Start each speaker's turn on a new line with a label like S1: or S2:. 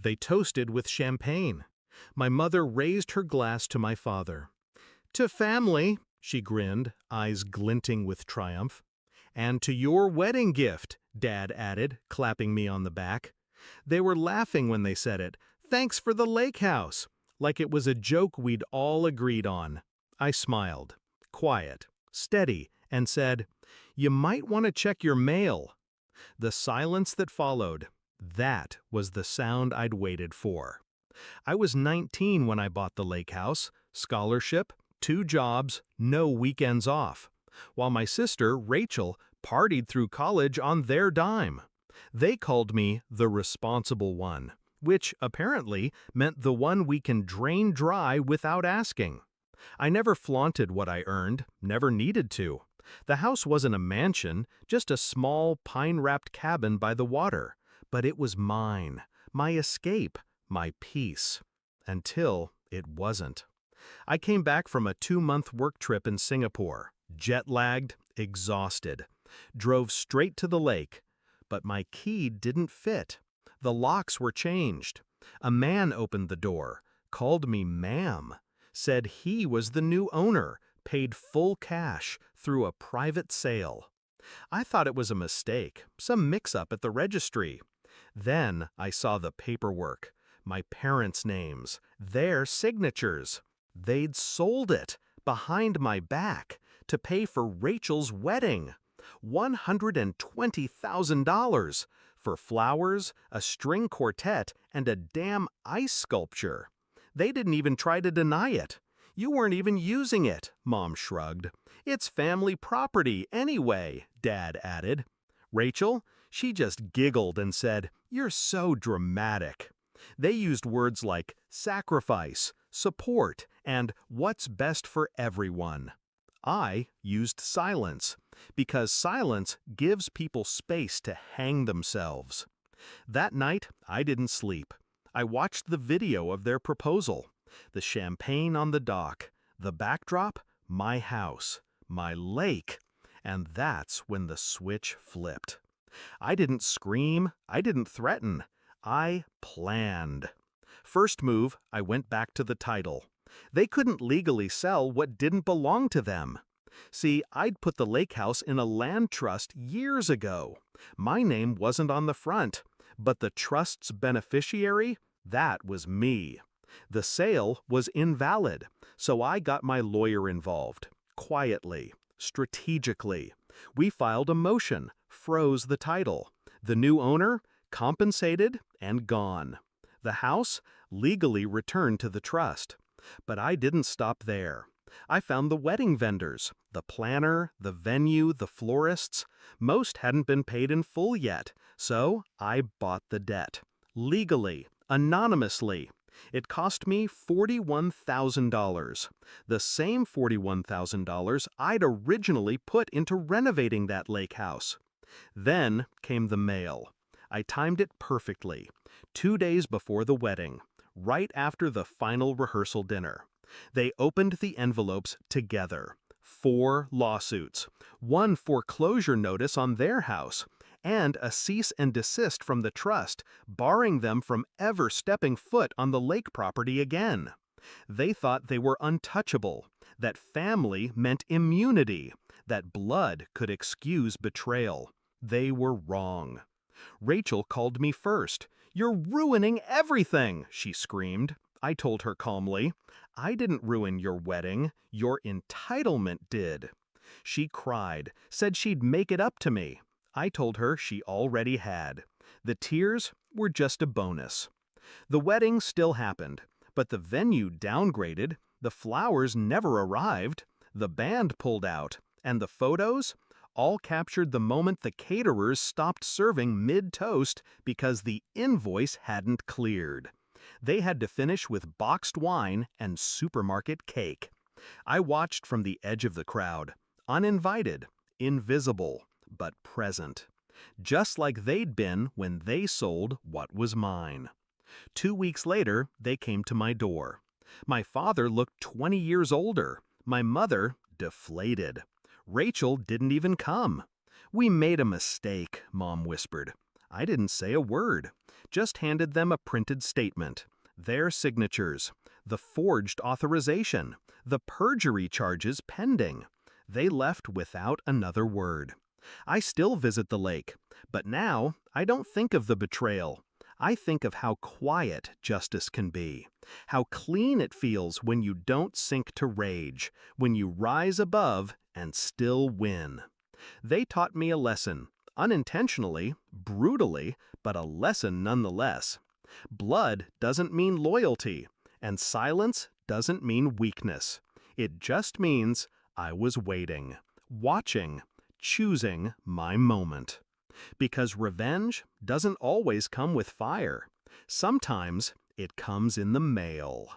S1: They toasted with champagne. My mother raised her glass to my father. "To family," she grinned, eyes glinting with triumph. "And to your wedding gift," Dad added, clapping me on the back. They were laughing when they said it. "Thanks for the lake house," like it was a joke we'd all agreed on. I smiled, quiet, steady, and said, "You might want to check your mail." The silence that followed, that was the sound I'd waited for. I was 19 when I bought the lake house, scholarship, 2 jobs, no weekends off, while my sister, Rachel, partied through college on their dime. They called me the responsible one, which apparently meant the one we can drain dry without asking. I never flaunted what I earned, never needed to. The house wasn't a mansion, just a small, pine-wrapped cabin by the water, but it was mine, my escape, my peace. Until it wasn't. I came back from a 2-month work trip in Singapore, jet-lagged, exhausted. Drove straight to the lake, but my key didn't fit. The locks were changed. A man opened the door, called me ma'am, said he was the new owner, paid full cash through a private sale. I thought it was a mistake, some mix-up at the registry. Then I saw the paperwork, my parents' names, their signatures. They'd sold it, behind my back, to pay for Rachel's wedding. $120,000 for flowers, a string quartet, and a damn ice sculpture. They didn't even try to deny it. "You weren't even using it," Mom shrugged. "It's family property anyway," Dad added. Rachel, she just giggled and said, "You're so dramatic." They used words like sacrifice, support, and what's best for everyone. I used silence, because silence gives people space to hang themselves. That night, I didn't sleep. I watched the video of their proposal. The champagne on the dock, the backdrop, my house, my lake, and that's when the switch flipped. I didn't scream, I didn't threaten, I planned. First move, I went back to the title. They couldn't legally sell what didn't belong to them. See, I'd put the lake house in a land trust years ago. My name wasn't on the front, but the trust's beneficiary, that was me. The sale was invalid, so I got my lawyer involved. Quietly, strategically. We filed a motion, froze the title. The new owner, compensated and gone. The house, legally returned to the trust. But I didn't stop there. I found the wedding vendors, the planner, the venue, the florists. Most hadn't been paid in full yet, so I bought the debt. Legally, anonymously. It cost me $41,000, the same $41,000 I'd originally put into renovating that lake house. Then came the mail. I timed it perfectly, 2 days before the wedding, right after the final rehearsal dinner. They opened the envelopes together. 4 lawsuits, 1 foreclosure notice on their house, and a cease and desist from the trust, barring them from ever stepping foot on the lake property again. They thought they were untouchable, that family meant immunity, that blood could excuse betrayal. They were wrong. Rachel called me first. "You're ruining everything," she screamed. I told her calmly, "I didn't ruin your wedding, your entitlement did." She cried, said she'd make it up to me. I told her she already had. The tears were just a bonus. The wedding still happened, but the venue downgraded, the flowers never arrived, the band pulled out, and the photos all captured the moment the caterers stopped serving mid-toast because the invoice hadn't cleared. They had to finish with boxed wine and supermarket cake. I watched from the edge of the crowd, uninvited, invisible, but present. Just like they'd been when they sold what was mine. 2 weeks later, they came to my door. My father looked 20 years older. My mother, deflated. Rachel didn't even come. "We made a mistake," Mom whispered. I didn't say a word, just handed them a printed statement, their signatures, the forged authorization, the perjury charges pending. They left without another word. I still visit the lake, but now I don't think of the betrayal. I think of how quiet justice can be, how clean it feels when you don't sink to rage, when you rise above and still win. They taught me a lesson, unintentionally, brutally, but a lesson nonetheless. Blood doesn't mean loyalty, and silence doesn't mean weakness. It just means I was waiting, watching, choosing my moment. Because revenge doesn't always come with fire. Sometimes it comes in the mail.